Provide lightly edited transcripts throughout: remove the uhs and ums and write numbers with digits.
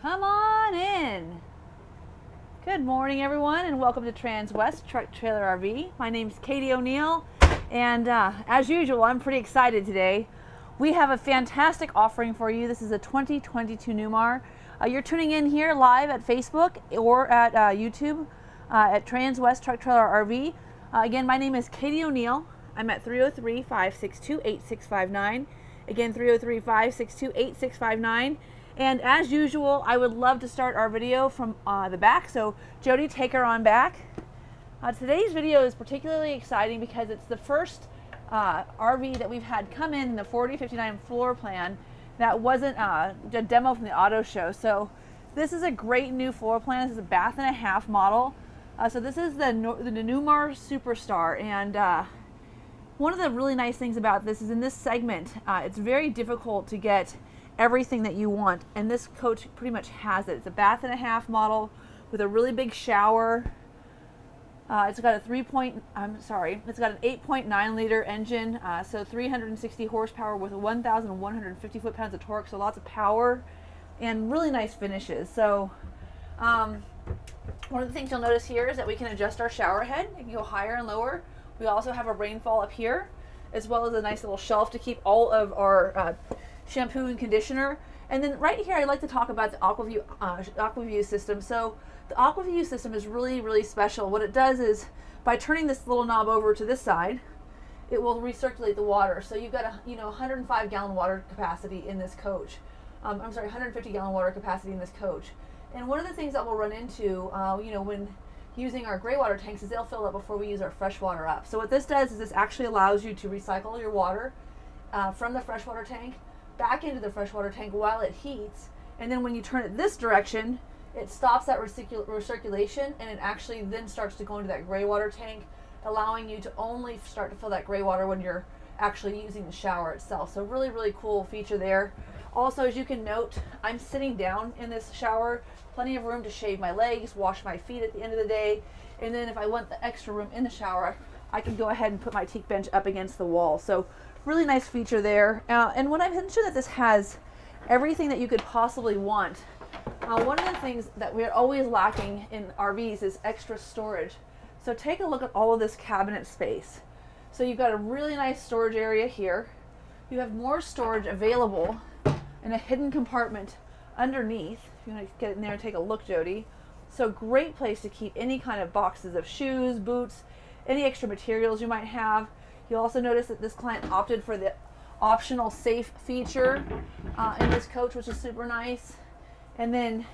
Come on in. Good morning, everyone, and welcome to Transwest Truck Trailer RV. My name's Katie O'Neill, and as usual, I'm pretty excited today. We have a fantastic offering for you. This is a 2022 Newmar. You're tuning in here live at Facebook or at YouTube at Transwest Truck Trailer RV. Again, my name is Katie O'Neill. I'm at 303-562-8659. Again, 303-562-8659. And as usual, I would love to start our video from the back. So Jody, take her on back. Today's video is particularly exciting because it's the first RV that we've had come in the 4059 floor plan that wasn't a demo from the auto show. So this is a great new floor plan. This is a bath and a half model. So this is the Newmar Superstar. And one of the really nice things about this is in this segment, it's very difficult to get everything that you want, and this coach pretty much has it. It's a bath and a half model with a really big shower. It's got an 8.9 liter engine, so 360 horsepower with 1,150 foot-pounds of torque, so lots of power and really nice finishes. So one of the things you'll notice here is that we can adjust our shower head. It can go higher and lower. We also have a rainfall up here, as well as a nice little shelf to keep all of our shampoo and conditioner. And then right here, I'd like to talk about the AquaView system. So the AquaView system is really, really special. What it does is, by turning this little knob over to this side, it will recirculate the water. So you've got a 105 gallon water capacity in this coach. 150 gallon water capacity in this coach. And one of the things that we'll run into, when using our gray water tanks, is they'll fill up before we use our fresh water up. So what this does is this actually allows you to recycle your water from the freshwater tank back into the freshwater tank while it heats, and then when you turn it this direction, it stops that recirculation, and it actually then starts to go into that gray water tank, allowing you to only start to fill that gray water when you're actually using the shower itself. So really, really cool feature there. Also, as you can note, I'm sitting down in this shower, plenty of room to shave my legs, wash my feet at the end of the day, and then if I want the extra room in the shower, I can go ahead and put my teak bench up against the wall. So really nice feature there. And when I mentioned that this has everything that you could possibly want, one of the things that we're always lacking in RVs is extra storage. So take a look at all of this cabinet space. So you've got a really nice storage area here. You have more storage available in a hidden compartment underneath. If you want to get in there and take a look, Jody. So great place to keep any kind of boxes of shoes, boots, any extra materials you might have. You'll also notice that this client opted for the optional safe feature in this coach, which is super nice. And then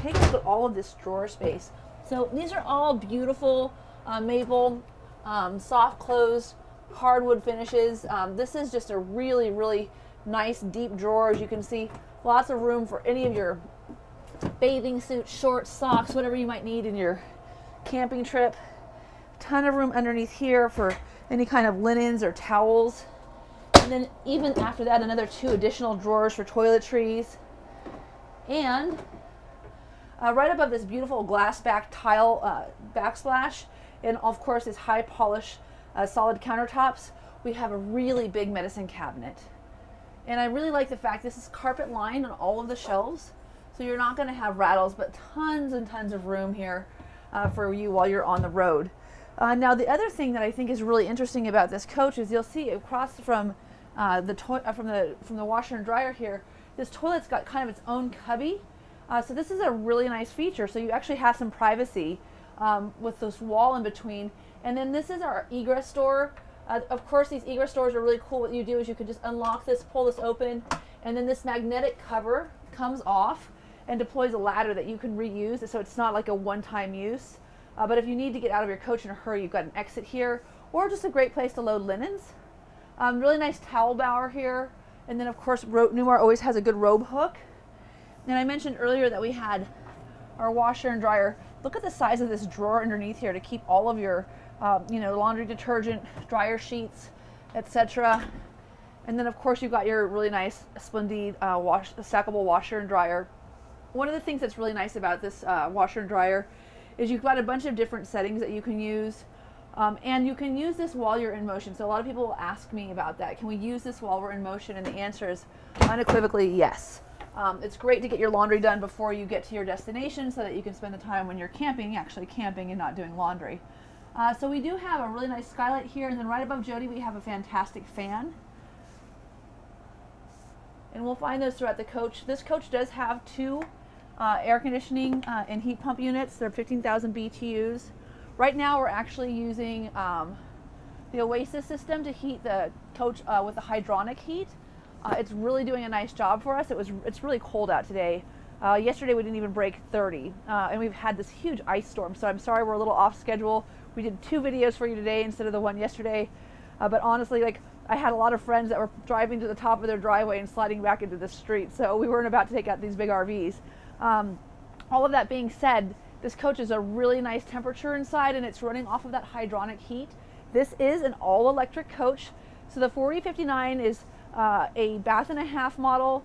take a look at all of this drawer space. So these are all beautiful maple, soft closed hardwood finishes. This is just a really, really nice deep drawer. As you can see, lots of room for any of your bathing suits, shorts, socks, whatever you might need in your camping trip. Ton of room underneath here for any kind of linens or towels. And then even after that, another 2 additional drawers for toiletries. And right above this beautiful glass back tile backsplash, and of course this high polish solid countertops, we have a really big medicine cabinet. And I really like the fact this is carpet lined on all of the shelves, so you're not going to have rattles, but tons and tons of room here for you while you're on the road. Now the other thing that I think is really interesting about this coach is you'll see across from the washer and dryer here, this toilet's got kind of its own cubby. So this is a really nice feature. So you actually have some privacy with this wall in between. And then this is our egress door. Of course, these egress doors are really cool. What you do is you can just unlock this, pull this open, and then this magnetic cover comes off and deploys a ladder that you can reuse. So it's not like a one-time use. But if you need to get out of your coach in a hurry, you've got an exit here, or just a great place to load linens. Really nice towel bower here. And then of course, Newmar always has a good robe hook. And I mentioned earlier that we had our washer and dryer. Look at the size of this drawer underneath here to keep all of your laundry detergent, dryer sheets, etc. And then of course, you've got your really nice Splendid stackable washer and dryer. One of the things that's really nice about this washer and dryer is you've got a bunch of different settings that you can use. And you can use this while you're in motion. So a lot of people will ask me about that. Can we use this while we're in motion? And the answer is unequivocally yes. It's great to get your laundry done before you get to your destination so that you can spend the time when you're camping, actually camping and not doing laundry. So we do have a really nice skylight here, and then right above Jody we have a fantastic fan. And we'll find those throughout the coach. This coach does have 2 air conditioning and heat pump units. They're 15,000 BTUs. Right now we're actually using the Oasis system to heat the coach with the hydronic heat. It's really doing a nice job for us. It's really cold out today. Yesterday we didn't even break 30, and we've had this huge ice storm, so I'm sorry we're a little off schedule. We did 2 videos for you today instead of the one yesterday, but honestly, like, I had a lot of friends that were driving to the top of their driveway and sliding back into the street, so we weren't about to take out these big RVs. All of that being said, this coach is a really nice temperature inside, and it's running off of that hydronic heat. This is an all-electric coach, so the 4059 is a bath and a half model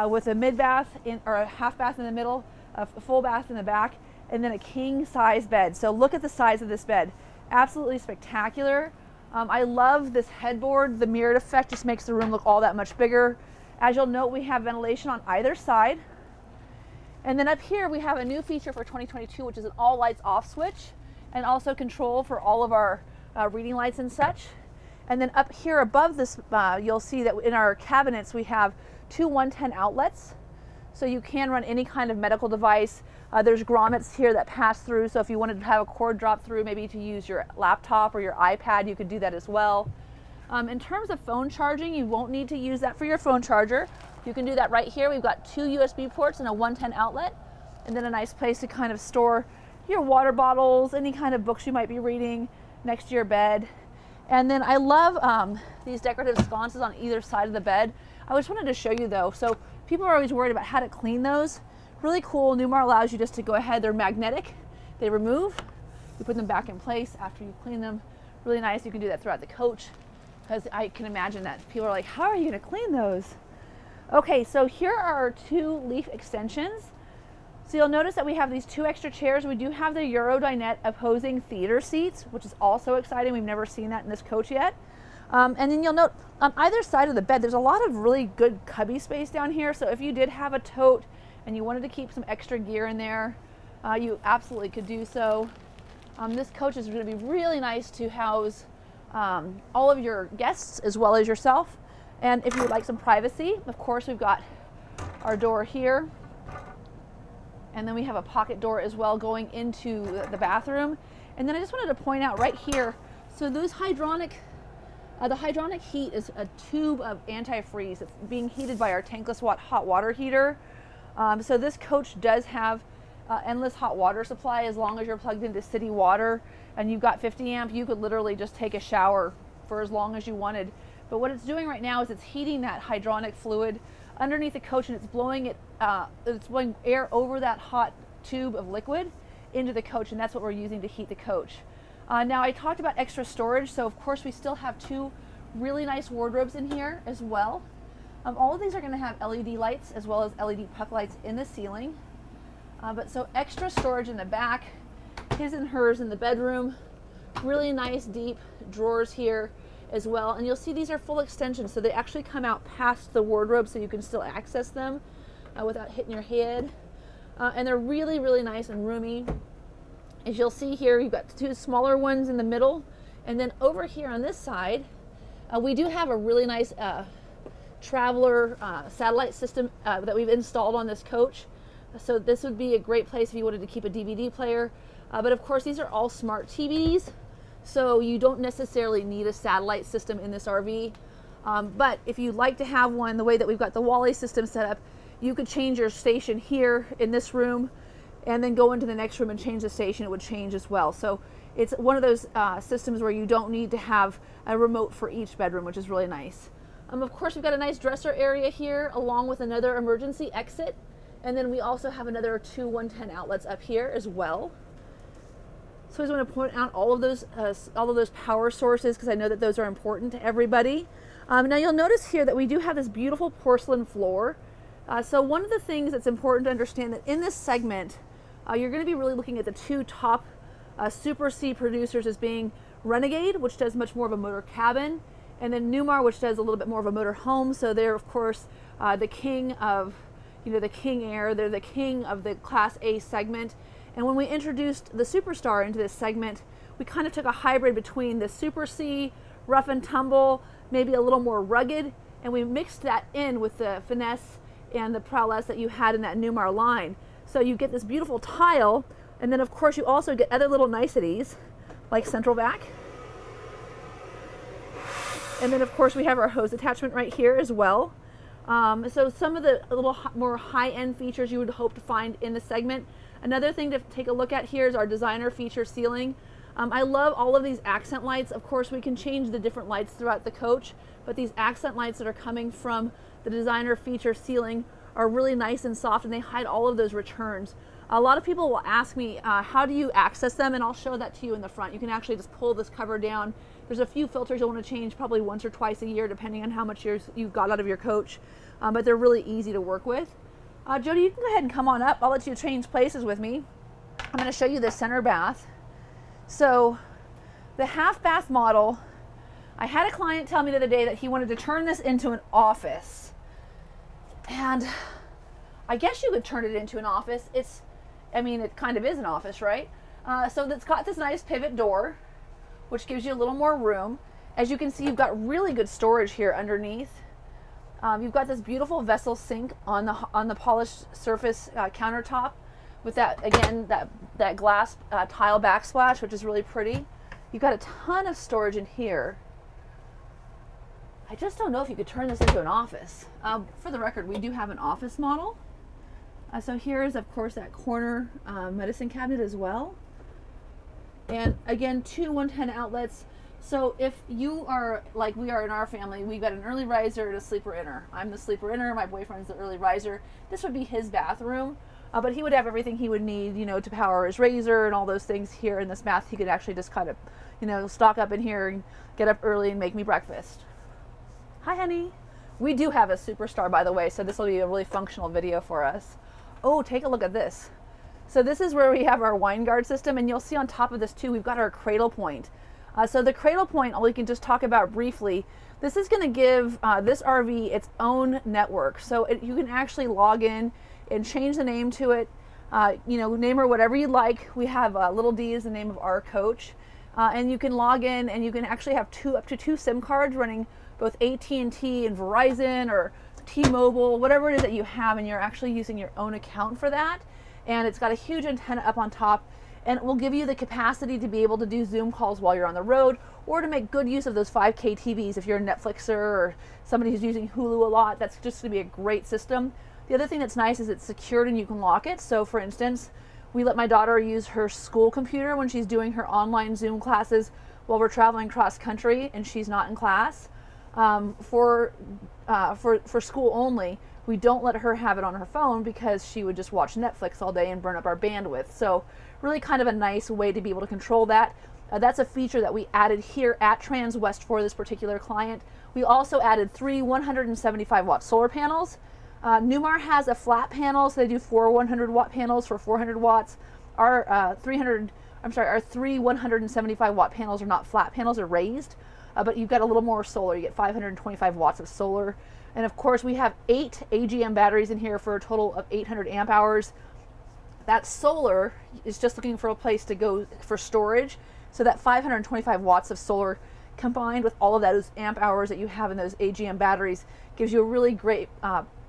with a mid bath or a half bath in the middle, a full bath in the back, and then a king size bed. So look at the size of this bed. Absolutely spectacular. I love this headboard. The mirrored effect just makes the room look all that much bigger. As you'll note, we have ventilation on either side. And then up here we have a new feature for 2022, which is an all lights off switch, and also control for all of our reading lights and such. And then up here above this, you'll see that in our cabinets we have 2 110 outlets, so you can run any kind of medical device. There's grommets here that pass through, so if you wanted to have a cord drop through, maybe to use your laptop or your iPad, you could do that as well. In terms of phone charging, you won't need to use that for your phone charger. You can do that right here. We've got 2 USB ports and a 110 outlet, and then a nice place to kind of store your water bottles, any kind of books you might be reading next to your bed. And then I love these decorative sconces on either side of the bed. I just wanted to show you though. So people are always worried about how to clean those. Really cool. Newmar allows you just to go ahead. They're magnetic. They remove. You put them back in place after you clean them. Really nice. You can do that throughout the coach, because I can imagine that people are like, how are you going to clean those? Okay, so here are our 2 leaf extensions. So you'll notice that we have these 2 extra chairs. We do have the Eurodinette opposing theater seats, which is also exciting. We've never seen that in this coach yet. And then you'll note on either side of the bed, there's a lot of really good cubby space down here. So if you did have a tote and you wanted to keep some extra gear in there, you absolutely could do so. This coach is going to be really nice to house all of your guests as well as yourself. And if you would like some privacy, of course, we've got our door here. And then we have a pocket door as well going into the bathroom. And then I just wanted to point out right here, so those hydronic, the hydronic heat is a tube of antifreeze. It's being heated by our tankless hot water heater. So this coach does have endless hot water supply as long as you're plugged into city water and you've got 50 amp. You could literally just take a shower for as long as you wanted. But what it's doing right now is it's heating that hydronic fluid underneath the coach, and it's blowing air over that hot tube of liquid into the coach, and that's what we're using to heat the coach. Now I talked about extra storage, so of course we still have 2 really nice wardrobes in here as well. All of these are going to have LED lights as well as LED puck lights in the ceiling. But so extra storage in the back, his and hers in the bedroom, really nice deep drawers here as well. And you'll see these are full extensions, so they actually come out past the wardrobe so you can still access them without hitting your head. And they're really, really nice and roomy. As you'll see here, you've got 2 smaller ones in the middle. And then over here on this side, we do have a really nice traveler satellite system that we've installed on this coach. So this would be a great place if you wanted to keep a DVD player. But of course, these are all smart TVs, so you don't necessarily need a satellite system in this RV. But if you'd like to have one, the way that we've got the Wally system set up, you could change your station here in this room and then go into the next room and change the station. It would change as well. So it's one of those systems where you don't need to have a remote for each bedroom, which is really nice. Of course, we've got a nice dresser area here along with another emergency exit. And then we also have another 2 110 outlets up here as well. So I just want to point out all of those power sources, because I know that those are important to everybody. Now you'll notice here that we do have this beautiful porcelain floor. So one of the things that's important to understand that in this segment, you're going to be really looking at the 2 top Super C producers as being Renegade, which does much more of a motor cabin, and then Newmar, which does a little bit more of a motor home. So they're of course the king of the King Air. They're the king of the Class A segment. And when we introduced the Superstar into this segment, we kind of took a hybrid between the Super C, rough and tumble, maybe a little more rugged, and we mixed that in with the finesse and the prowess that you had in that Newmar line. So you get this beautiful tile, and then of course you also get other little niceties like central vac. And then of course we have our hose attachment right here as well. So some of the little more high-end features you would hope to find in the segment. Another thing to take a look at here is our designer feature ceiling. I love all of these accent lights. Of course, we can change the different lights throughout the coach, but these accent lights that are coming from the designer feature ceiling are really nice and soft, and they hide all of those returns. A lot of people will ask me, how do you access them? And I'll show that to you in the front. You can actually just pull this cover down. There's a few filters you'll want to change probably once or twice a year, depending on how much you've got out of your coach, but they're really easy to work with. Jody, you can go ahead and come on up. I'll let you change places with me. I'm going to show you the center bath. So the half bath model, I had a client tell me the other day that he wanted to turn this into an office. And I guess you could turn it into an office. It kind of is an office, right? So it's got this nice pivot door, which gives you a little more room. As you can see, you've got really good storage here underneath. You've got this beautiful vessel sink on the polished surface countertop with that, again, that glass tile backsplash, which is really pretty. You've got a ton of storage in here. I just don't know if you could turn this into an office. For the record, we do have an office model. So here is, of course, that corner medicine cabinet as well. And again, 2 110 outlets. So if you are like we are in our family, we've got an early riser and a sleeper inner. I'm the sleeper inner, my boyfriend's the early riser. This would be his bathroom, but he would have everything he would need, to power his razor and all those things here in this bath. He could actually just kind of, stock up in here and get up early and make me breakfast. Hi, honey. We do have a Superstar, by the way, so this will be a really functional video for us. Oh, take a look at this. So this is where we have our wine guard system, and you'll see on top of this too, we've got our cradle point. So the cradle point, we can just talk about briefly. This is going to give this RV its own network. So you can actually log in and change the name to it, name her whatever you like. We have Little D is the name of our coach. And you can log in and you can actually have up to two SIM cards running both AT&T and Verizon or T-Mobile, whatever it is that you have, and you're actually using your own account for that. And it's got a huge antenna up on top, and it will give you the capacity to be able to do Zoom calls while you're on the road, or to make good use of those 5K TVs if you're a Netflixer or somebody who's using Hulu a lot. That's just going to be a great system. The other thing that's nice is it's secured and you can lock it. So for instance, we let my daughter use her school computer when she's doing her online Zoom classes while we're traveling cross country and she's not in class. For school only, we don't let her have it on her phone because she would just watch Netflix all day and burn up our bandwidth. So really kind of a nice way to be able to control that. That's a feature that we added here at Transwest for this particular client. We also added 3 175 watt solar panels. Newmar has a flat panel, so they do 4 100 watt panels for 400 watts. Our 3 175 watt panels are not flat panels, they're raised, but you've got a little more solar. You get 525 watts of solar. And of course we have 8 AGM batteries in here for a total of 800 amp hours. That solar is just looking for a place to go for storage. So that 525 watts of solar combined with all of those amp hours that you have in those AGM batteries gives you a really great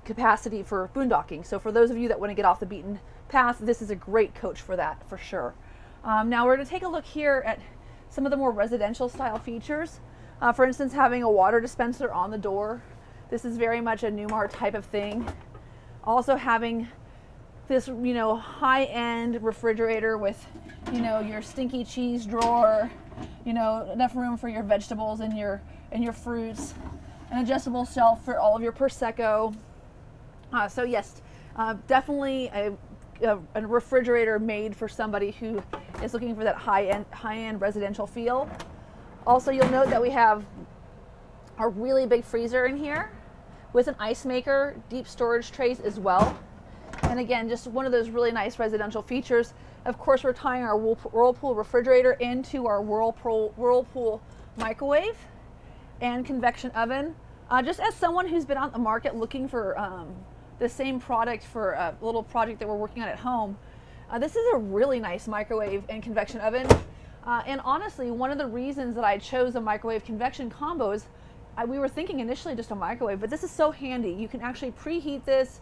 capacity for boondocking. So for those of you that want to get off the beaten path, this is a great coach for that, for sure. Now we're going to take a look here at some of the more residential style features. For instance, having a water dispenser on the door. This is very much a Newmar type of thing. Also having this, high-end refrigerator with, your stinky cheese drawer, enough room for your vegetables and your fruits, an adjustable shelf for all of your Prosecco. So yes, definitely a refrigerator made for somebody who is looking for that high-end residential feel. Also, you'll note that we have a really big freezer in here with an ice maker, deep storage trays as well. And again, just one of those really nice residential features. Of course, we're tying our Whirlpool refrigerator into our Whirlpool microwave and convection oven. Just as someone who's been on the market looking for the same product for a little project that we're working on at home. This is a really nice microwave and convection oven. And honestly, one of the reasons that I chose a microwave convection combo is we were thinking initially just a microwave, but this is so handy. You can actually preheat this.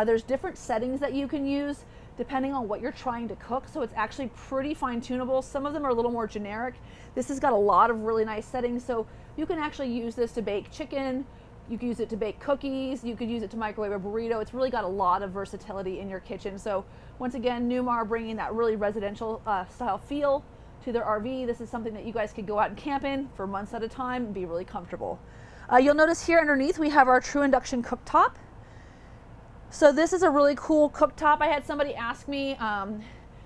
There's different settings that you can use depending on what you're trying to cook. So it's actually pretty fine tunable. Some of them are a little more generic. This has got a lot of really nice settings. So you can actually use this to bake chicken. You can use it to bake cookies. You could use it to microwave a burrito. It's really got a lot of versatility in your kitchen. So once again, Newmar bringing that really residential style feel to their RV. This is something that you guys could go out and camp in for months at a time and be really comfortable. You'll notice here underneath we have our true induction cooktop. So this is a really cool cooktop. I had somebody ask me,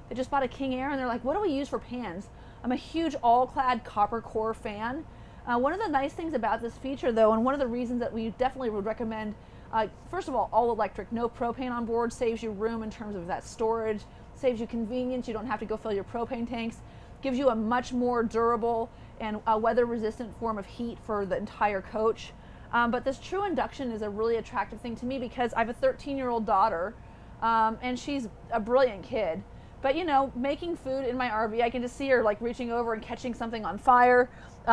they just bought a King Air and they're like, what do we use for pans? I'm a huge all-clad copper core fan. One of the nice things about this feature though, and one of the reasons that we definitely would recommend, first of all electric, no propane on board, saves you room in terms of that storage, saves you convenience, you don't have to go fill your propane tanks, gives you a much more durable and weather resistant form of heat for the entire coach. But this true induction is a really attractive thing to me because I have a 13-year-old daughter and she's a brilliant kid. But you know, making food in my RV, I can just see her like reaching over and catching something on fire.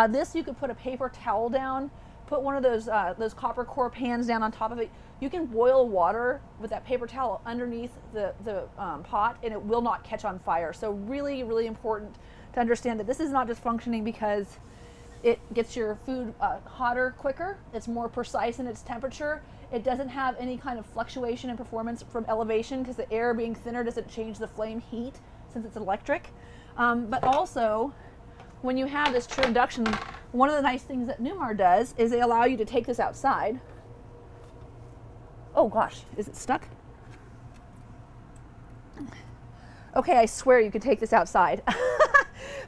This, you could put a paper towel down, put one of those copper core pans down on top of it. You can boil water with that paper towel underneath the pot and it will not catch on fire. So really, really important to understand that this is not just functioning because it gets your food hotter quicker. It's more precise in its temperature. It doesn't have any kind of fluctuation in performance from elevation because the air being thinner doesn't change the flame heat since it's electric. But also, when you have this true induction, one of the nice things that Newmar does is they allow you to take this outside. Oh gosh, is it stuck? Okay, I swear you could take this outside.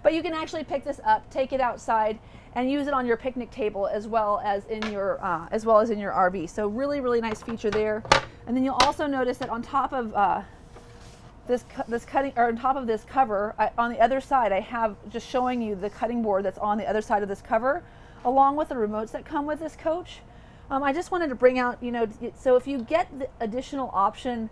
But you can actually pick this up, take it outside, and use it on your picnic table as well as in your RV. So really, really nice feature there. And then you'll also notice that on top of this cover, on the other side, I have just showing you the cutting board that's on the other side of this cover, along with the remotes that come with this coach. I just wanted to bring out, you know, so if you get the additional option,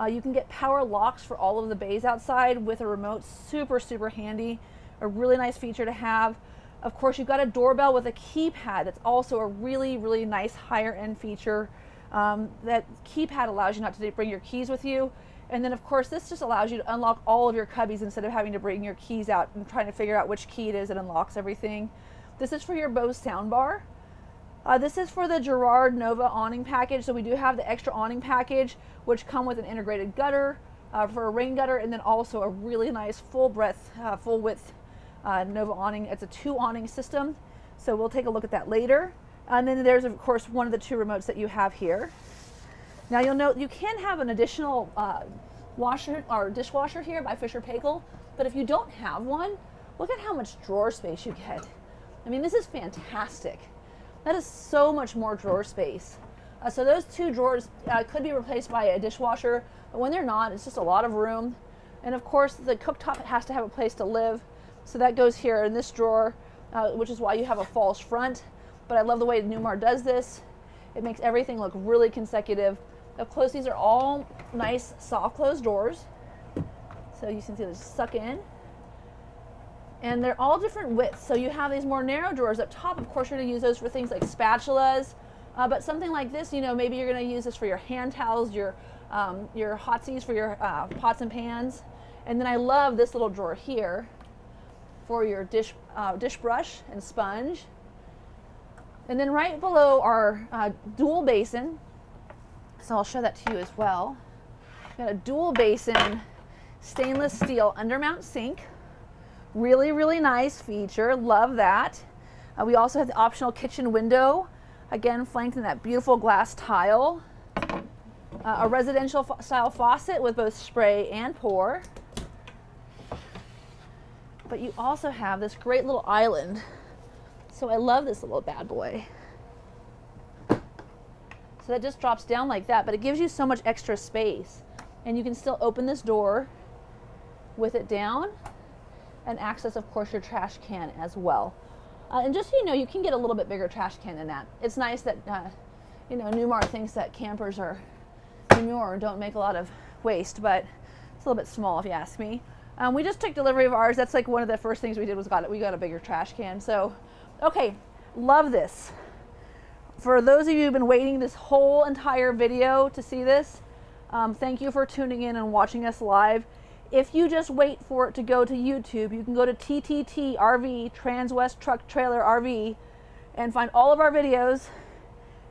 you can get power locks for all of the bays outside with a remote. Super, super handy. A really nice feature to have. Of course, you've got a doorbell with a keypad. That's also a really, really nice higher end feature. That keypad allows you not to bring your keys with you. And then of course, this just allows you to unlock all of your cubbies instead of having to bring your keys out and trying to figure out which key it is that unlocks everything. This is for your Bose soundbar. This is for the Girard Nova awning package. So we do have the extra awning package, which come with an integrated gutter for a rain gutter, and then also a really nice full width Nova awning. It's a 2 awning system. So we'll take a look at that later. And then there's of course one of the 2 remotes that you have here. Now you'll note you can have an additional washer or dishwasher here by Fisher Paykel, but if you don't have one, look at how much drawer space you get. I mean, this is fantastic. That is so much more drawer space. So those 2 drawers could be replaced by a dishwasher, but when they're not, it's just a lot of room. And of course, the cooktop has to have a place to live. So that goes here in this drawer, which is why you have a false front. But I love the way Newmar does this. It makes everything look really consecutive. Of course, these are all nice soft closed doors. So you can see they suck in. And they're all different widths. So you have these more narrow drawers up top. Of course, you're going to use those for things like spatulas. But something like this, you know, maybe you're going to use this for your hand towels, your hotsies for your pots and pans. And then I love this little drawer here for your dish brush and sponge. And then right below our dual basin, so I'll show that to you as well. We've got a dual basin stainless steel undermount sink. Really, really nice feature. Love that. We also have the optional kitchen window, again flanked in that beautiful glass tile. A residential style faucet with both spray and pour. But you also have this great little island. So I love this little bad boy. So that just drops down like that, but it gives you so much extra space. And you can still open this door with it down and access, of course, your trash can as well. And just so you know, you can get a little bit bigger trash can than that. It's nice that, you know, Newmar thinks that campers are Newmar don't make a lot of waste, but it's a little bit small if you ask me. We just took delivery of ours. That's like one of the first things we did was we got a bigger trash can. So, okay, love this. For those of you who've been waiting this whole entire video to see this, thank you for tuning in and watching us live. If you just wait for it to go to YouTube, you can go to TTT RV, Transwest Truck Trailer RV, and find all of our videos,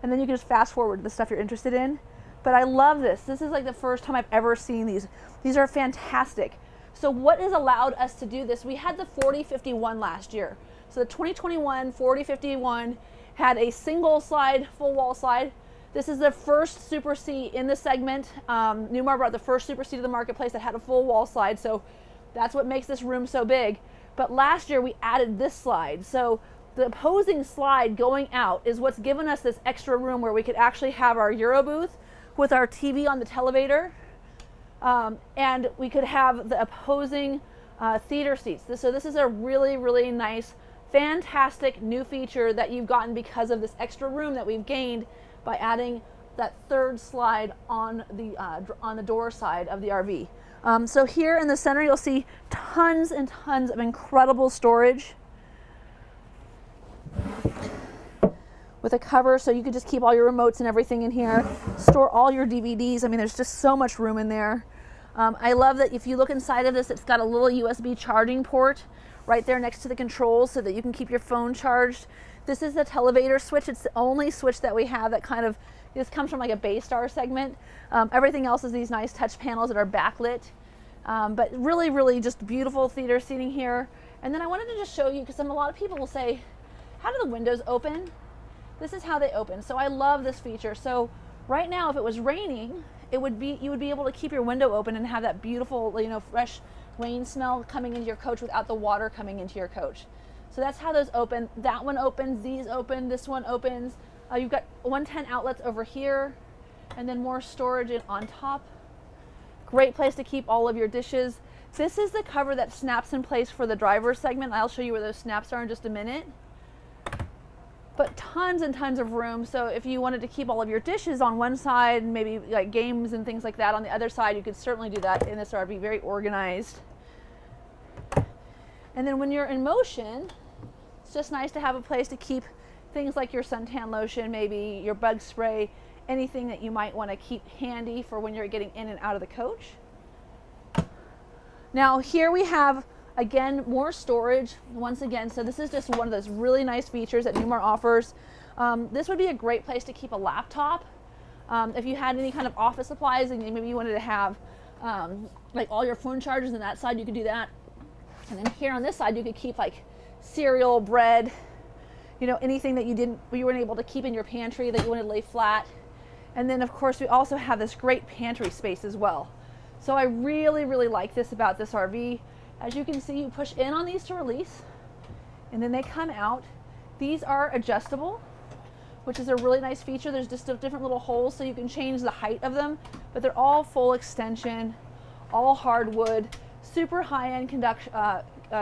and then you can just fast forward to the stuff you're interested in. But I love this. This is like the first time I've ever seen these. These are fantastic. So what has allowed us to do this? We had the 4051 last year. So the 2021 4051 had a single slide, full wall slide. This is the first Super C in the segment. Newmar brought the first Super C to the marketplace that had a full wall slide. So that's what makes this room so big. But last year we added this slide. So the opposing slide going out is what's given us this extra room where we could actually have our Euro booth with our TV on the televator. And we could have the opposing theater seats. So this is a really, really nice, fantastic new feature that you've gotten because of this extra room that we've gained by adding that third slide on the door side of the RV. So here in the center, you'll see tons and tons of incredible storage with a cover, so you could just keep all your remotes and everything in here, store all your DVDs. I mean, there's just so much room in there. I love that if you look inside of this, it's got a little USB charging port right there next to the controls so that you can keep your phone charged. This is the televator switch. It's the only switch that we have that kind of, this comes from like a Baystar segment. Everything else is these nice touch panels that are backlit. But really, really just beautiful theater seating here. And then I wanted to just show you, because a lot of people will say, how do the windows open? This is how they open. So I love this feature. So right now, if it was raining, you would be able to keep your window open and have that beautiful, fresh rain smell coming into your coach without the water coming into your coach. So that's how those open. That one opens, these open, this one opens. You've got 110 outlets over here, and then more storage on top. Great place to keep all of your dishes. This is the cover that snaps in place for the driver's segment. I'll show you where those snaps are in just a minute. But tons and tons of room. So if you wanted to keep all of your dishes on one side, maybe like games and things like that on the other side, you could certainly do that in this RV, very organized. And then when you're in motion, it's just nice to have a place to keep things like your suntan lotion, maybe your bug spray, anything that you might want to keep handy for when you're getting in and out of the coach. Now here we have, again, more storage once again. So this is just one of those really nice features that Newmar offers. This would be a great place to keep a laptop. If you had any kind of office supplies and maybe you wanted to have like all your phone chargers on that side, you could do that. And then here on this side, you could keep like cereal, bread, anything that you weren't able to keep in your pantry that you wanted to lay flat. And then of course we also have this great pantry space as well. So I really, really like this about this RV. As you can see, you push in on these to release, and then they come out. These are adjustable, which is a really nice feature. There's just different little holes so you can change the height of them, but they're all full extension, all hardwood, super high-end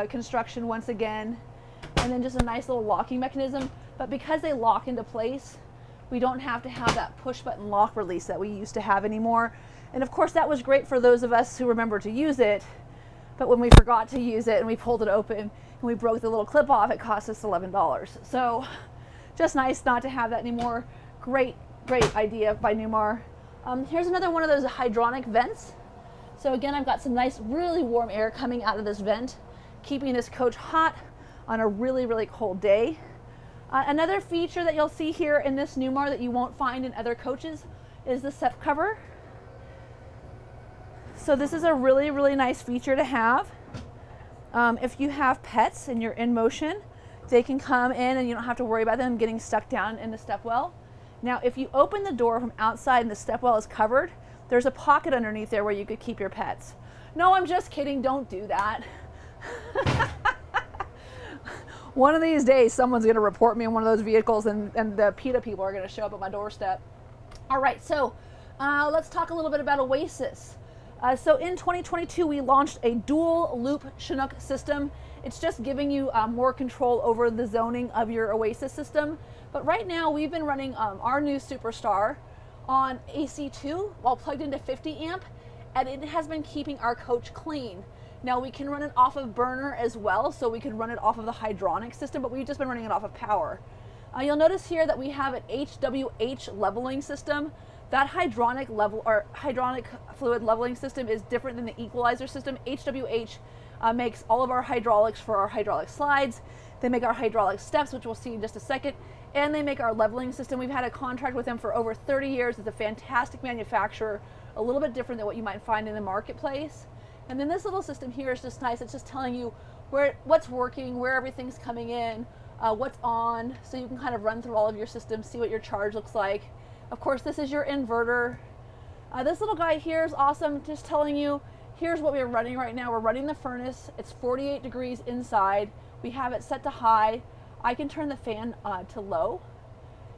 construction once again, and then just a nice little locking mechanism. But because they lock into place, we don't have to have that push button lock release that we used to have anymore. And of course that was great for those of us who remember to use it, but when we forgot to use it and we pulled it open and we broke the little clip off, it cost us $11. So just nice not to have that anymore. Great, great idea by Newmar. Here's another one of those hydronic vents. So again, I've got some nice, really warm air coming out of this vent, keeping this coach hot on a really, really cold day. Another feature that you'll see here in this Newmar that you won't find in other coaches is the step cover. So this is a really, really nice feature to have. If you have pets and you're in motion, they can come in and you don't have to worry about them getting stuck down in the stepwell. Now, if you open the door from outside and the stepwell is covered, there's a pocket underneath there where you could keep your pets. No, I'm just kidding. Don't do that. One of these days, someone's going to report me in one of those vehicles and the PETA people are going to show up at my doorstep. All right, so let's talk a little bit about Oasis. So in 2022, we launched a dual loop Chinook system. It's just giving you more control over the zoning of your Oasis system. But right now, we've been running our new Superstar on AC2 while plugged into 50 amp, and it has been keeping our coach clean. Now we can run it off of burner as well, so we can run it off of the hydronic system, but we've just been running it off of power. You'll notice here that we have an HWH leveling system. That hydronic level or hydronic fluid leveling system is different than the equalizer system. HWH makes all of our hydraulics for our hydraulic slides. They make our hydraulic steps, which we'll see in just a second, and they make our leveling system. We've had a contract with them for over 30 years. It's a fantastic manufacturer, a little bit different than what you might find in the marketplace. And then this little system here is just nice. It's just telling you what's working, where everything's coming in, what's on, so you can kind of run through all of your systems, see what your charge looks like. Of course, this is your inverter. This little guy here is awesome, just telling you, here's what we're running right now. We're running the furnace. It's 48 degrees inside. We have it set to high. I can turn the fan to low.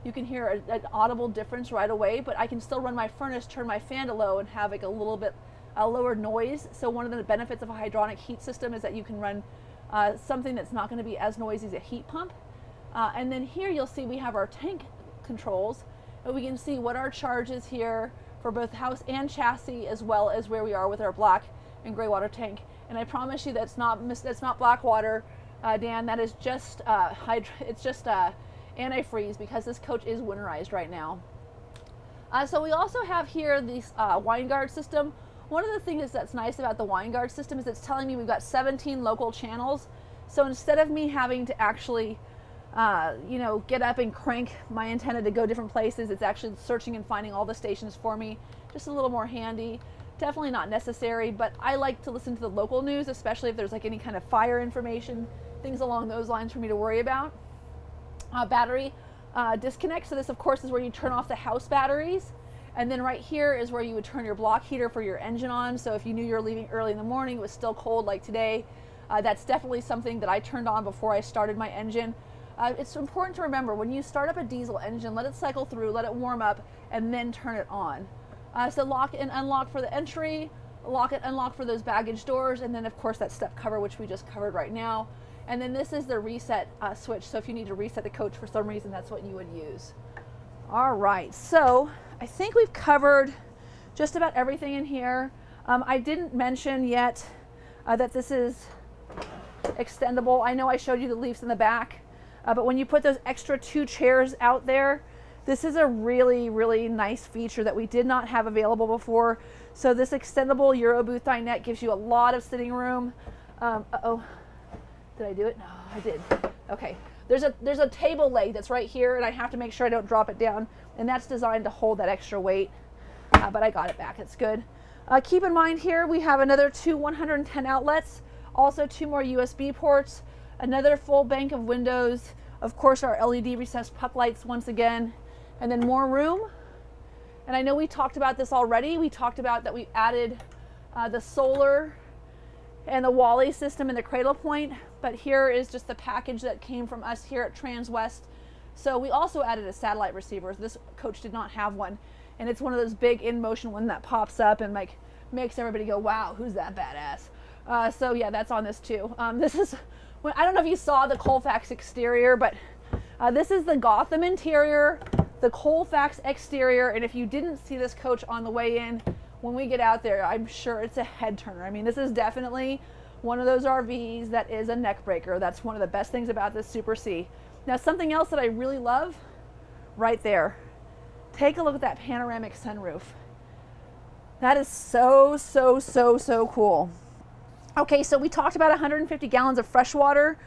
You can hear an audible difference right away, but I can still run my furnace, turn my fan to low, and have like a little bit lower noise. So one of the benefits of a hydronic heat system is that you can run something that's not going to be as noisy as a heat pump. And then here you'll see we have our tank controls, and we can see what our charge is here for both house and chassis, as well as where we are with our black and gray water tank. And I promise you that's not black water, Dan. That is just antifreeze, because this coach is winterized right now. So we also have here this wine guard system. One of the things that's nice about the wine guard system is it's telling me we've got 17 local channels. So instead of me having to actually get up and crank my antenna to go different places, it's actually searching and finding all the stations for me. Just a little more handy. Definitely not necessary, but I like to listen to the local news, especially if there's like any kind of fire information, things along those lines for me to worry about. Battery disconnect. So this, of course, is where you turn off the house batteries. And then right here is where you would turn your block heater for your engine on. So if you knew you were leaving early in the morning, it was still cold like today, that's definitely something that I turned on before I started my engine. It's important to remember, when you start up a diesel engine, let it cycle through, let it warm up, and then turn it on. So lock and unlock for the entry, lock and unlock for those baggage doors, and then of course that step cover, which we just covered right now. And then this is the reset switch. So if you need to reset the coach for some reason, that's what you would use. All right, so I think we've covered just about everything in here. I didn't mention yet that this is extendable. I know I showed you the leaves in the back, but when you put those extra 2 chairs out there, this is a really, really nice feature that we did not have available before. So this extendable Euro booth dinette gives you a lot of sitting room. Uh-oh, did I do it? No, I did. Okay, there's a table leg that's right here, and I have to make sure I don't drop it down, and that's designed to hold that extra weight, but I got it back, it's good. Keep in mind here, we have another 2 110 outlets, also 2 more USB ports, another full bank of windows, of course our LED recessed puck lights once again, and then more room. And I know we talked about this already. We talked about that we added the solar and the Wally system and the cradle point, but here is just the package that came from us here at Transwest. So we also added a satellite receiver. This coach did not have one, and it's one of those big in motion one that pops up and like makes everybody go, wow, who's that badass? So yeah, that's on this too. This is, I don't know if you saw the Colfax exterior, but this is the Gotham interior, the Colfax exterior, and if you didn't see this coach on the way in, when we get out there, I'm sure it's a head turner. I mean, this is definitely one of those RVs that is a neck breaker. That's one of the best things about this Super C. Now, something else that I really love, right there. Take a look at that panoramic sunroof. That is so, so, so, so cool. Okay, so we talked about 150 gallons of fresh water.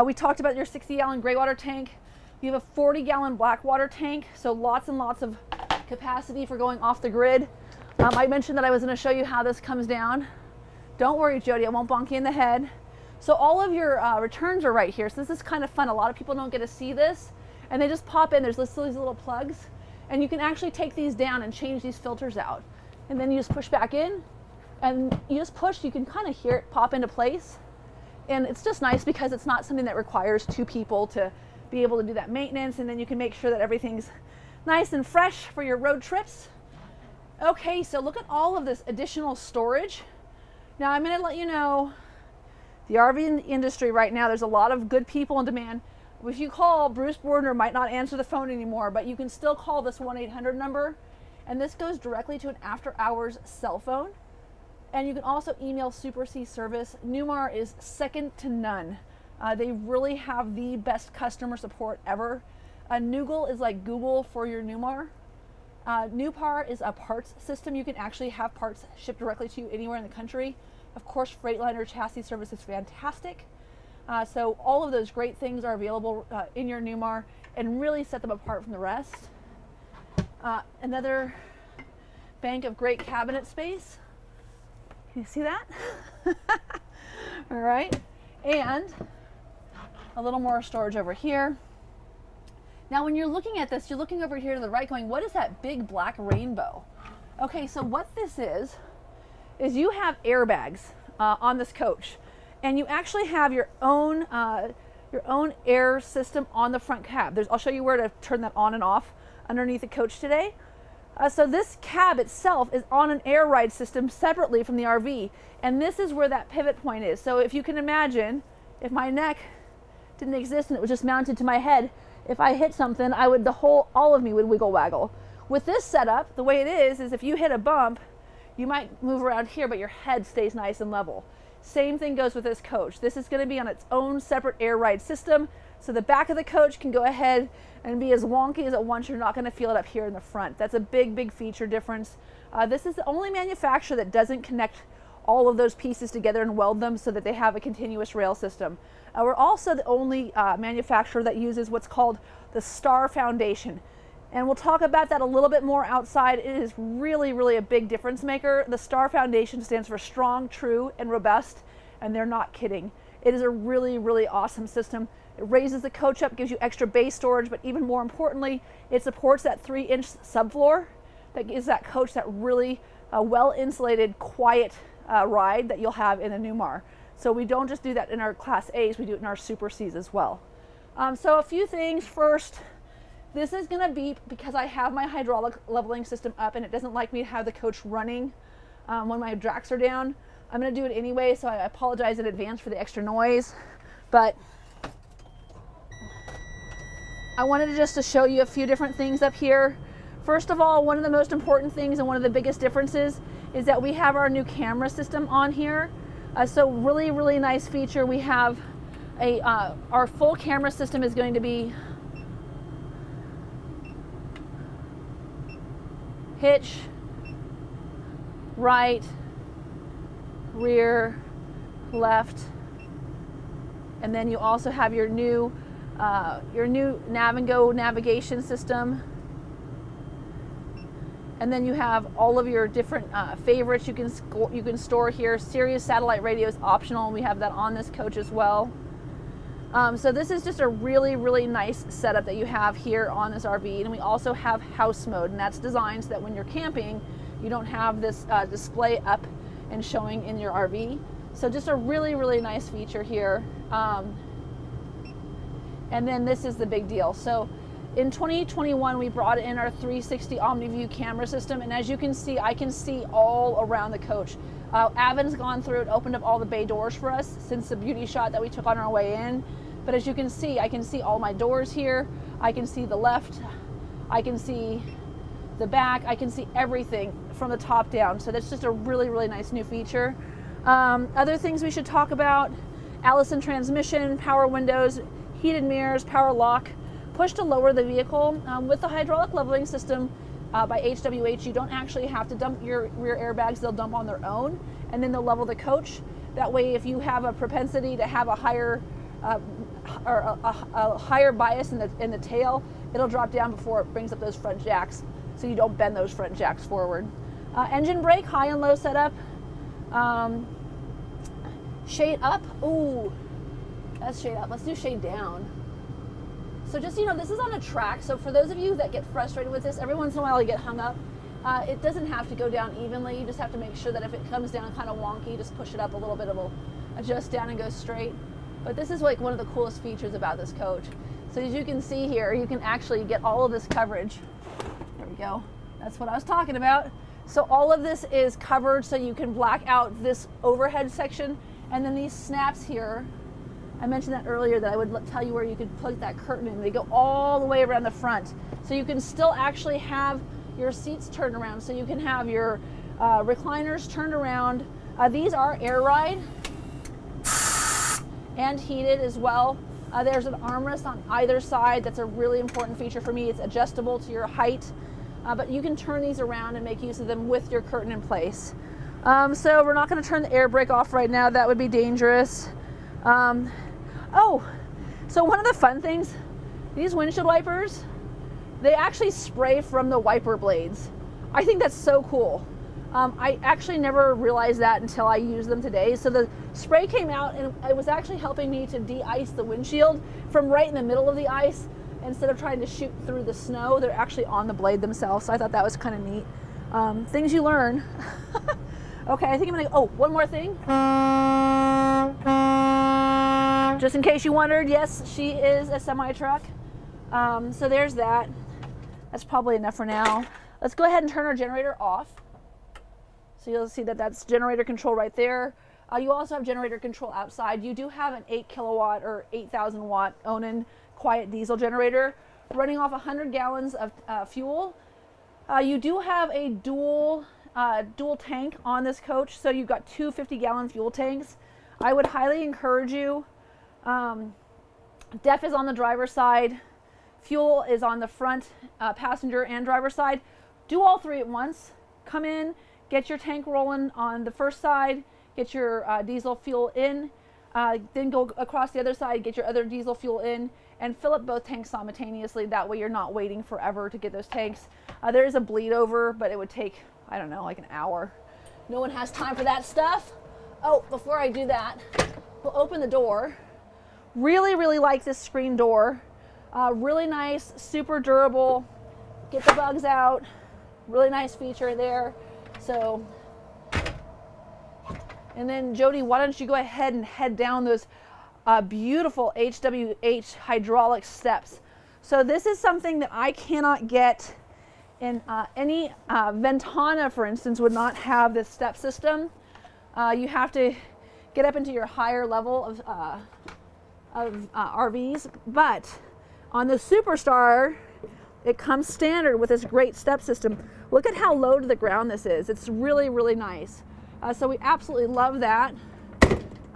We talked about your 60-gallon gray water tank. You have a 40-gallon black water tank, so lots and lots of capacity for going off the grid. I mentioned that I was going to show you how this comes down. Don't worry, Jody, I won't bonk you in the head. So all of your returns are right here. So this is kind of fun. A lot of people don't get to see this, and they just pop in. There's these little plugs, and you can actually take these down and change these filters out. And then you just push back in, and you just push. You can kind of hear it pop into place. And it's just nice because it's not something that requires 2 people to be able to do that maintenance, and then you can make sure that everything's nice and fresh for your road trips. Okay, so look at all of this additional storage. Now I'm going to let you know, the RV industry right now, there's a lot of good people in demand. If you call, Bruce Bordner might not answer the phone anymore, but you can still call this 1-800 number, and this goes directly to an after hours cell phone. And you can also email Super C service. Newmar is second to none. They really have the best customer support ever. Noogle is like Google for your Newmar. Newpar is a parts system. You can actually have parts shipped directly to you anywhere in the country. Of course, Freightliner chassis service is fantastic. So all of those great things are available in your Newmar and really set them apart from the rest. Another bank of great cabinet space. Can you see that? All right. And a little more storage over here. Now, when you're looking at this, you're looking over here to the right going, what is that big black rainbow? Okay, so what this is you have airbags on this coach, and you actually have your own air system on the front cab. I'll show you where to turn that on and off underneath the coach today. So this cab itself is on an air ride system separately from the RV, and this is where that pivot point is. So if you can imagine, if my neck didn't exist and it was just mounted to my head, if I hit something, all of me would wiggle waggle. With this setup, the way it is if you hit a bump, you might move around here, but your head stays nice and level. Same thing goes with this coach. This is going to be on its own separate air ride system, so the back of the coach can go ahead and be as wonky as it wants. You're not going to feel it up here in the front. That's a big feature difference. This is the only manufacturer that doesn't connect all of those pieces together and weld them so that they have a continuous rail system. We're also the only manufacturer that uses what's called the Star Foundation. And we'll talk about that a little bit more outside. It is really a big difference maker. The Star Foundation stands for strong, true, and robust, and they're not kidding. It is a really awesome system. It raises the coach up, gives you extra base storage, but even more importantly, it supports that 3-inch subfloor that gives that coach that really well-insulated, quiet ride that you'll have in a Newmar. So we don't just do that in our Class A's, we do it in our Super C's as well. So a few things. First, this is going to beep because I have my hydraulic leveling system up and it doesn't like me to have the coach running when my jacks are down. I'm going to do it anyway, so I apologize in advance for the extra noise. But I wanted just to show you a few different things up here. First of all, one of the most important things and one of the biggest differences is that we have our new camera system on here. So really nice feature. We have our full camera system is going to be hitch, right, rear, left, and then you also have your new Nav and Go navigation system. And then you have all of your different favorites you can store here. Sirius satellite radio is optional, and we have that on this coach as well. So this is just a really nice setup that you have here on this RV. And we also have house mode, and that's designed so that when you're camping, you don't have this display up and showing in your RV. So just a really nice feature here. And then this is the big deal. So in 2021, we brought in our 360 OmniView camera system, and as you can see, I can see all around the coach. Avin's gone through and opened up all the bay doors for us since the beauty shot that we took on our way in. But as you can see, I can see all my doors here. I can see the left. I can see the back. I can see everything from the top down. So that's just a really nice new feature. Other things we should talk about: Allison transmission, power windows, heated mirrors, power lock, push to lower the vehicle. With the hydraulic leveling system by HWH, you don't actually have to dump your rear airbags. They'll dump on their own, and then they'll level the coach. That way, if you have a propensity to have a higher higher bias in the tail, it'll drop down before it brings up those front jacks, so you don't bend those front jacks forward. Engine brake, high and low setup. Shade up. Ooh, that's shade up. Let's do shade down. So just, this is on a track, so for those of you that get frustrated with this, every once in a while you get hung up. It doesn't have to go down evenly. You just have to make sure that if it comes down kind of wonky, just push it up a little bit, it'll adjust down and go straight. But this is like one of the coolest features about this coach. So as you can see here, you can actually get all of this coverage. There we go. That's what I was talking about. So all of this is covered, so you can black out this overhead section, and then these snaps here, I mentioned that earlier, that I would tell you where you could plug that curtain in. They go all the way around the front. So you can still actually have your seats turned around, so you can have your recliners turned around. These are air ride and heated as well. There's an armrest on either side. That's a really important feature for me. It's adjustable to your height, but you can turn these around and make use of them with your curtain in place. So we're not going to turn the air brake off right now. That would be dangerous. Oh, so one of the fun things, these windshield wipers, they actually spray from the wiper blades. I think that's so cool. I actually never realized that until I used them today. So the spray came out and it was actually helping me to de-ice the windshield from right in the middle of the ice. Instead of trying to shoot through the snow, they're actually on the blade themselves. So I thought that was kind of neat. Things you learn. Okay, I think I'm gonna, oh, one more thing. Just in case you wondered, yes, she is a semi-truck. So there's that. That's probably enough for now. Let's go ahead and turn our generator off. So you'll see that that's generator control right there. You also have generator control outside. You do have an 8 kilowatt or 8,000 watt Awning quiet diesel generator running off 100 gallons of fuel. You do have a dual tank on this coach, so you've got two 50-gallon fuel tanks. I would highly encourage you. DEF is on the driver's side. Fuel is on the front, passenger and driver side. Do all three at once. Come in, get your tank rolling on the first side, get your diesel fuel in, then go across the other side, get your other diesel fuel in, and fill up both tanks simultaneously. That way you're not waiting forever to get those tanks. There is a bleed over, but it would take, I don't know, like an hour. No one has time for that stuff. Oh, before I do that, we'll open the door. Really, really like this screen door. Really nice, super durable. Get the bugs out. Really nice feature there. So, and then Jody, why don't you go ahead and head down those beautiful HWH hydraulic steps. So this is something that I cannot get in any Ventana, for instance, would not have this step system. You have to get up into your higher level of RVs, but on the Superstar, it comes standard with this great step system. Look at how low to the ground this is. It's really, really nice. So we absolutely love that.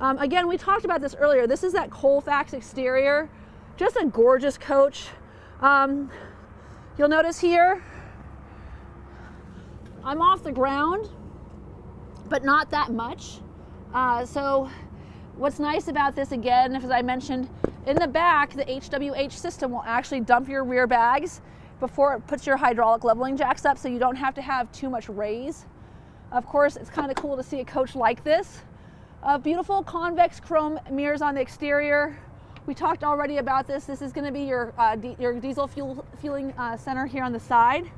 Again, we talked about this earlier. This is that Colfax exterior. Just a gorgeous coach. You'll notice here, I'm off the ground, but not that much. So what's nice about this, again, as I mentioned, in the back, the HWH system will actually dump your rear bags before it puts your hydraulic leveling jacks up, so you don't have to have too much raise. Of course, it's kind of cool to see a coach like this. Beautiful convex chrome mirrors on the exterior. We talked already about this. This is going to be your diesel fueling center here on the side.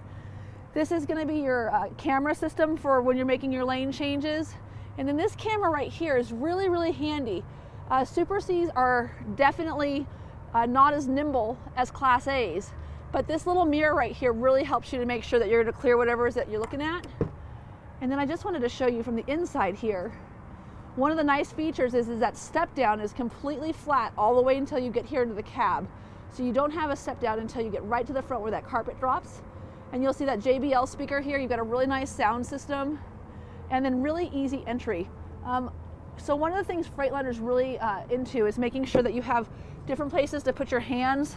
This is going to be your camera system for when you're making your lane changes. And then this camera right here is really, really handy. Super Cs are definitely not as nimble as Class A's, but this little mirror right here really helps you to make sure that you're going to clear whatever it is that you're looking at. And then I just wanted to show you from the inside here. One of the nice features is that step down is completely flat all the way until you get here into the cab. So you don't have a step down until you get right to the front where that carpet drops. And you'll see that JBL speaker here. You've got a really nice sound system and then really easy entry. So one of the things Freightliner's really into is making sure that you have different places to put your hands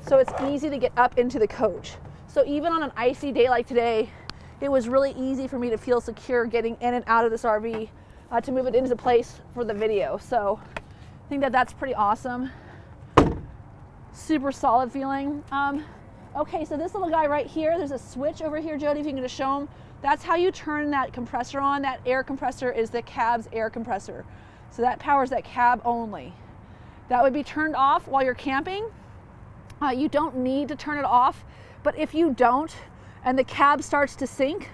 so it's easy to get up into the coach. So even on an icy day like today, it was really easy for me to feel secure getting in and out of this RV to move it into place for the video. So I think that that's pretty awesome. Super solid feeling. Okay, so this little guy right here, there's a switch over here, Jody, if you can just show him. That's how you turn that compressor on. That air compressor is the cab's air compressor. So that powers that cab only. That would be turned off while you're camping. You don't need to turn it off, but if you don't, and the cab starts to sink,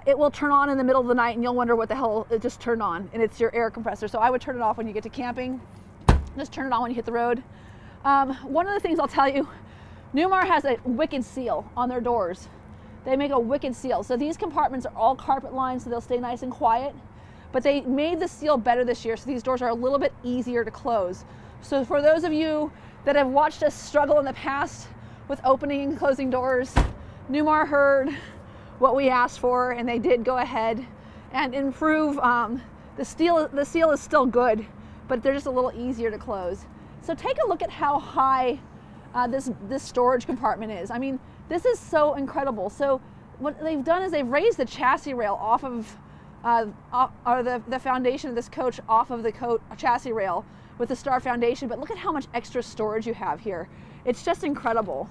it will turn on in the middle of the night and you'll wonder what the hell it just turned on, and it's your air compressor. So I would turn it off when you get to camping. Just turn it on when you hit the road. One of the things I'll tell you, Newmar has a wicked seal on their doors. They make a wicked seal. So these compartments are all carpet lined, so they'll stay nice and quiet. But they made the seal better this year, so these doors are a little bit easier to close. So for those of you that have watched us struggle in the past with opening and closing doors, Newmar heard what we asked for, and they did go ahead and improve. The seal is still good, but they're just a little easier to close. So take a look at how high this storage compartment is. I mean, this is so incredible. So what they've done is they've raised the chassis rail off of, or the foundation of this coach off of the chassis rail with the Star Foundation, but look at how much extra storage you have here. It's just incredible.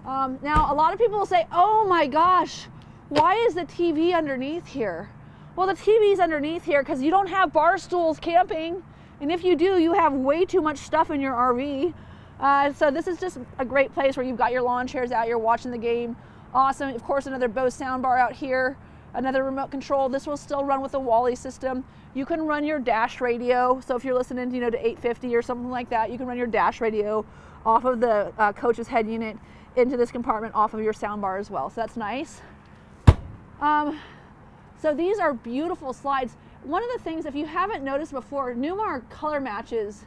Now, a lot of people will say, oh my gosh, why is the TV underneath here? Well, the TV's underneath here because you don't have bar stools camping, and if you do, you have way too much stuff in your RV. So this is just a great place where you've got your lawn chairs out, you're watching the game. Awesome. Of course, another Bose soundbar out here, another remote control. This will still run with a Wally system. You can run your dash radio. So if you're listening, to 850 or something like that, you can run your dash radio off of the coach's head unit into this compartment off of your soundbar as well. So that's nice. So these are beautiful slides. One of the things, if you haven't noticed before, Newmar color matches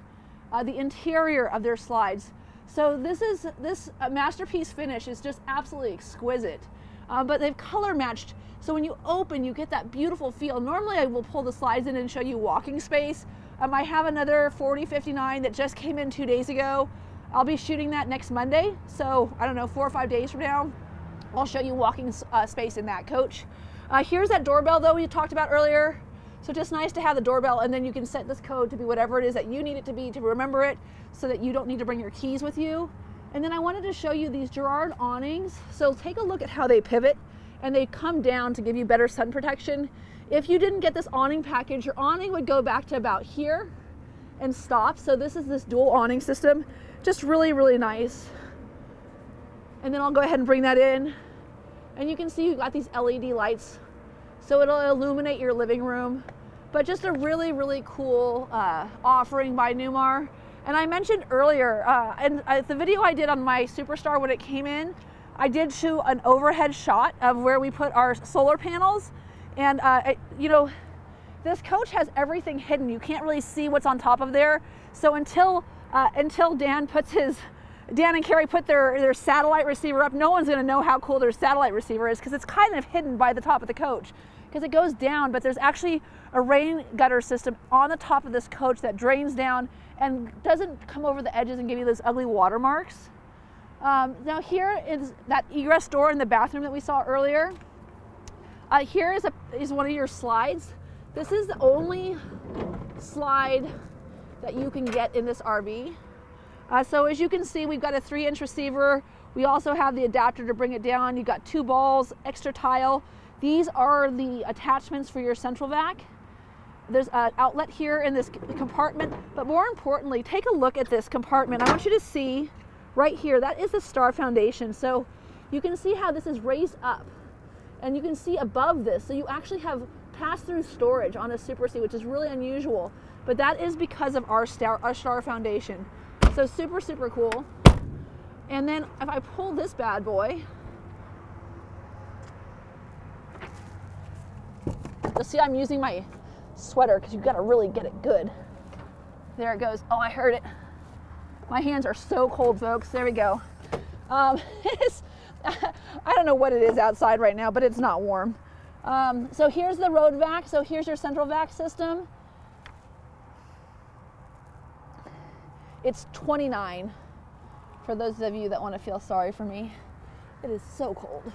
the interior of their slides. So this masterpiece finish is just absolutely exquisite. But they've color matched, so when you open, you get that beautiful feel. Normally I will pull the slides in and show you walking space. I have another 4059 that just came in 2 days ago. I'll be shooting that next Monday. So I don't know, 4 or 5 days from now, I'll show you walking space in that coach. Here's that doorbell though we talked about earlier. So just nice to have the doorbell, and then you can set this code to be whatever it is that you need it to be to remember it, so that you don't need to bring your keys with you. And then I wanted to show you these Girard awnings. So take a look at how they pivot, and they come down to give you better sun protection. If you didn't get this awning package, your awning would go back to about here and stop. So this is this dual awning system, just really, really nice. And then I'll go ahead and bring that in, and you can see you've got these LED lights, so it'll illuminate your living room. But just a really, really cool offering by Newmar. And I mentioned earlier, the video I did on my Superstar when it came in, I did shoot an overhead shot of where we put our solar panels. And this coach has everything hidden. You can't really see what's on top of there. So until Dan and Carrie put their satellite receiver up, no one's gonna know how cool their satellite receiver is, because it's kind of hidden by the top of the coach, because it goes down, but there's actually a rain gutter system on the top of this coach that drains down and doesn't come over the edges and give you those ugly watermarks. Now here is that egress door in the bathroom that we saw earlier. Here is one of your slides. This is the only slide that you can get in this RV. So as you can see, we've got a 3-inch receiver. We also have the adapter to bring it down. You've got 2 balls, extra tile. These are the attachments for your central vac. There's an outlet here in this compartment, but more importantly, take a look at this compartment. I want you to see right here, that is the Star Foundation. So you can see how this is raised up, and you can see above this. So you actually have pass-through storage on a Super C, which is really unusual, but that is because of our Star Foundation. So super, super cool. And then if I pull this bad boy, you'll see I'm using my sweater because you've got to really get it good. There it goes. Oh, I heard it. My hands are so cold, folks. There we go. I don't know what it is outside right now, but it's not warm. So here's the road vac. So here's your central vac system. It's 29 for those of you that want to feel sorry for me. It is so cold.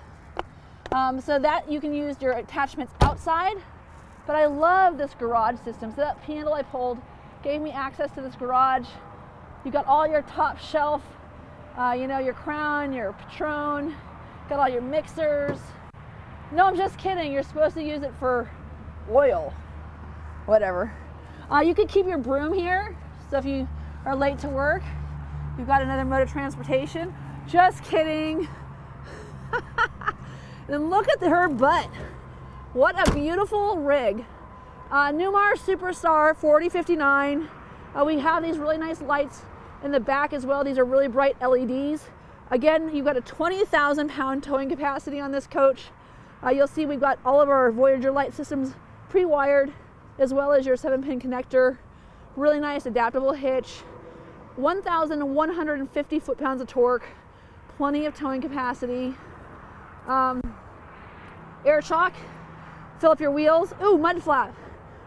So that you can use your attachments outside, but I love this garage system. So that handle I pulled gave me access to this garage. You got all your top shelf, your Crown, your Patron, got all your mixers. No, I'm just kidding. You're supposed to use it for oil, whatever. You could keep your broom here. So if you are late to work, you've got another mode of transportation. Just kidding. Then look at her butt. What a beautiful rig. Newmar Superstar 4059. We have these really nice lights in the back as well. These are really bright LEDs. Again, you've got a 20,000 pound towing capacity on this coach. You'll see we've got all of our Voyager light systems pre-wired, as well as your 7-pin connector. Really nice adaptable hitch. 1,150 foot-pounds of torque. Plenty of towing capacity. Air shock, fill up your wheels. Ooh, mud flap,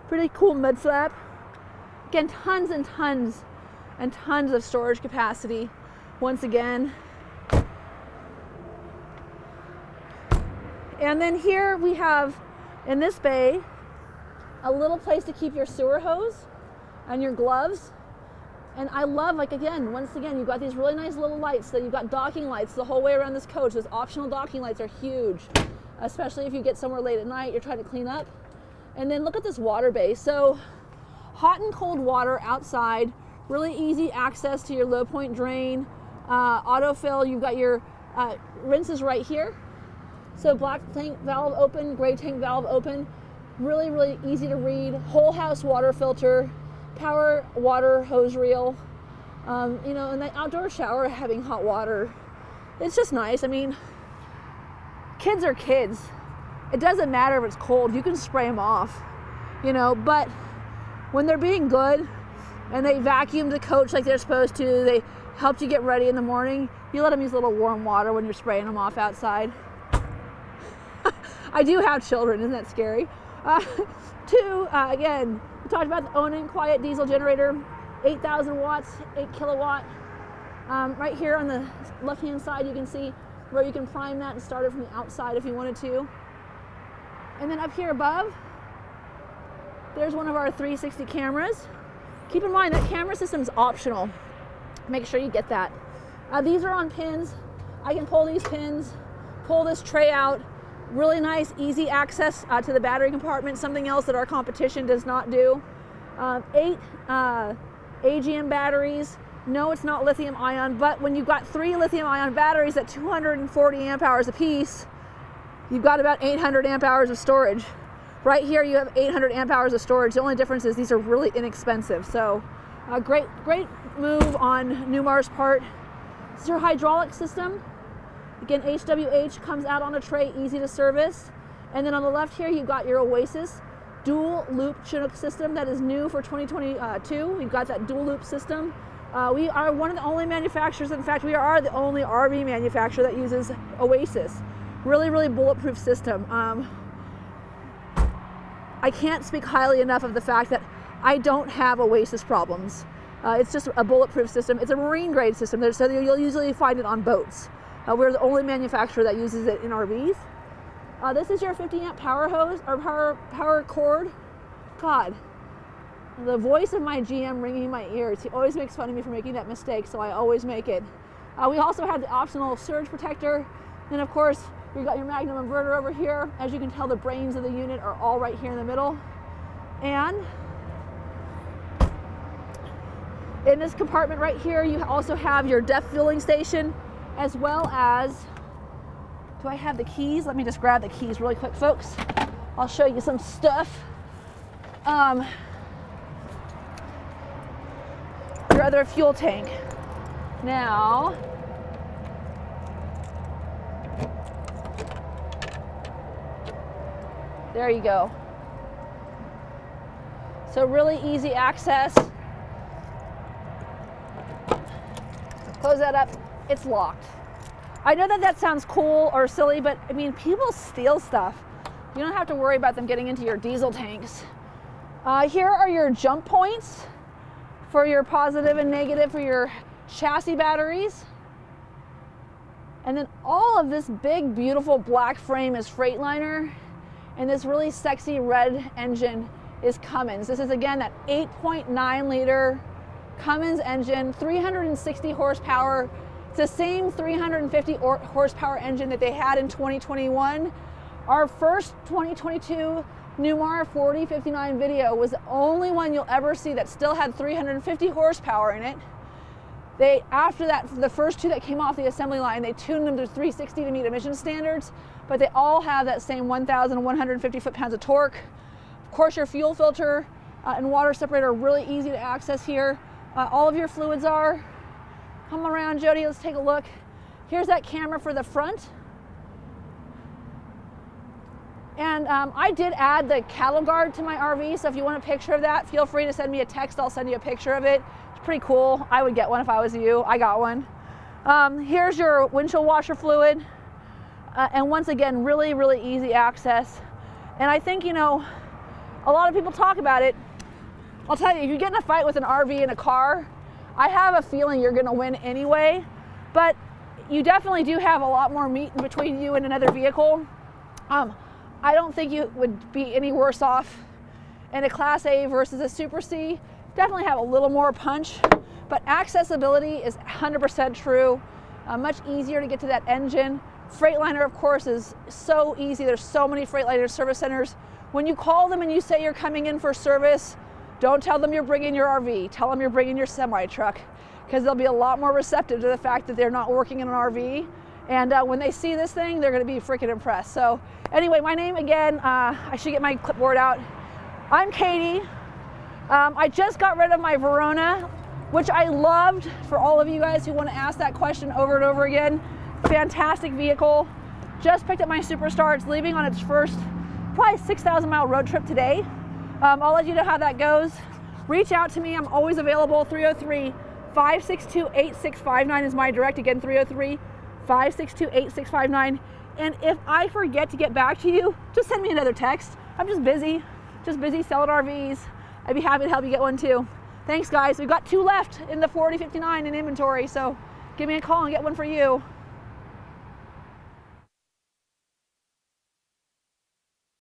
pretty cool mud flap. Again, tons and tons and tons of storage capacity. Once again. And then here we have, in this bay, a little place to keep your sewer hose and your gloves. And I love, like, again, once again, you've got these really nice little lights. So you've got docking lights the whole way around this coach. Those optional docking lights are huge, especially if you get somewhere late at night, you're trying to clean up. And then look at this water bay. So hot and cold water outside, really easy access to your low point drain, autofill. You've got your rinses right here. So black tank valve open, gray tank valve open. Really, really easy to read. Whole house water filter, power water hose reel. You know, and the outdoor shower having hot water. It's just nice. I mean, kids are kids. It doesn't matter if it's cold. You can spray them off, you know, but when they're being good and they vacuum the coach like they're supposed to, they helped you get ready in the morning, you let them use a little warm water when you're spraying them off outside. I do have children, isn't that scary? Again, we talked about the Awning quiet diesel generator, 8,000 watts, 8 kilowatt. Right here on the left-hand side, you can see where you can prime that and start it from the outside if you wanted to. And then up here above, there's one of our 360 cameras. Keep in mind that camera system is optional. Make sure you get that. These are on pins. I can pull these pins, pull this tray out. Really nice, easy access to the battery compartment, something else that our competition does not do. 8 AGM batteries. No, it's not lithium ion, but when you've got 3 lithium ion batteries at 240 amp hours apiece, you've got about 800 amp hours of storage. Right here you have 800 amp hours of storage. The only difference is these are really inexpensive. So great move on Newmar's part. This is your hydraulic system. Again, HWH comes out on a tray, easy to service. And then on the left here, you've got your Oasis dual loop Chinook system that is new for 2022. We've got that dual loop system. We are one of the only manufacturers, in fact, we are the only RV manufacturer that uses Oasis. Really, really bulletproof system. I can't speak highly enough of the fact that I don't have Oasis problems. It's just a bulletproof system. It's a marine grade system, so you'll usually find it on boats. We're the only manufacturer that uses it in RVs. This is your 50 amp power hose or power cord. God, the voice of my GM ringing in my ears. He always makes fun of me for making that mistake, so I always make it. We also have the optional surge protector, and of course you've got your Magnum inverter over here. As you can tell, the brains of the unit are all right here in the middle. And in this compartment right here, you also have your DEF fueling station, as well as, do I have the keys? Let me just grab the keys really quick, folks. I'll show you some stuff. Your other fuel tank. Now, there you go. So really easy access. Close that up. It's locked. I know that sounds cool or silly, but I mean, people steal stuff. You don't have to worry about them getting into your diesel tanks. Here are your jump points for your positive and negative for your chassis batteries. And then all of this big, beautiful black frame is Freightliner, and this really sexy red engine is Cummins. This is again that 8.9 liter Cummins engine, 360 horsepower. It's the same 350 horsepower engine that they had in 2021. Our first 2022 Newmar 4059 video was the only one you'll ever see that still had 350 horsepower in it. They, after that, the first two that came off the assembly line, they tuned them to 360 to meet emission standards, but they all have that same 1,150 foot-pounds of torque. Of course, your fuel filter and water separator are really easy to access here. All of your fluids are. Come around, Jody, let's take a look. Here's that camera for the front. And I did add the cattle guard to my RV, so if you want a picture of that, feel free to send me a text. I'll send you a picture of it. It's pretty cool. I would get one if I was you. I got one. Here's your windshield washer fluid. And once again, really, really easy access. And I think, you know, a lot of people talk about it. I'll tell you, if you get in a fight with an RV in a car, I have a feeling you're gonna win anyway, but you definitely do have a lot more meat in between you and another vehicle. I don't think you would be any worse off in a Class A versus a Super C. Definitely have a little more punch, but accessibility is 100% true. Much easier to get to that engine. Freightliner, of course, is so easy. There's so many Freightliner service centers. When you call them and you say you're coming in for service, don't tell them you're bringing your RV. Tell them you're bringing your semi-truck, because they'll be a lot more receptive to the fact that they're not working in an RV. And when they see this thing, they're going to be freaking impressed. So anyway, my name again, I should get my clipboard out. I'm Katie. I just got rid of my Verona, which I loved. For all of you guys who want to ask that question over and over again, fantastic vehicle. Just picked up my Superstar. It's leaving on its first probably 6,000 mile road trip today. I'll let you know how that goes. Reach out to me. I'm always available. 303-562-8659 is my direct. Again, 303-562-8659. And if I forget to get back to you, just send me another text. I'm just busy selling RVs. I'd be happy to help you get one too. Thanks guys. We've got 2 left in the 4059 in inventory, so give me a call and get one for you.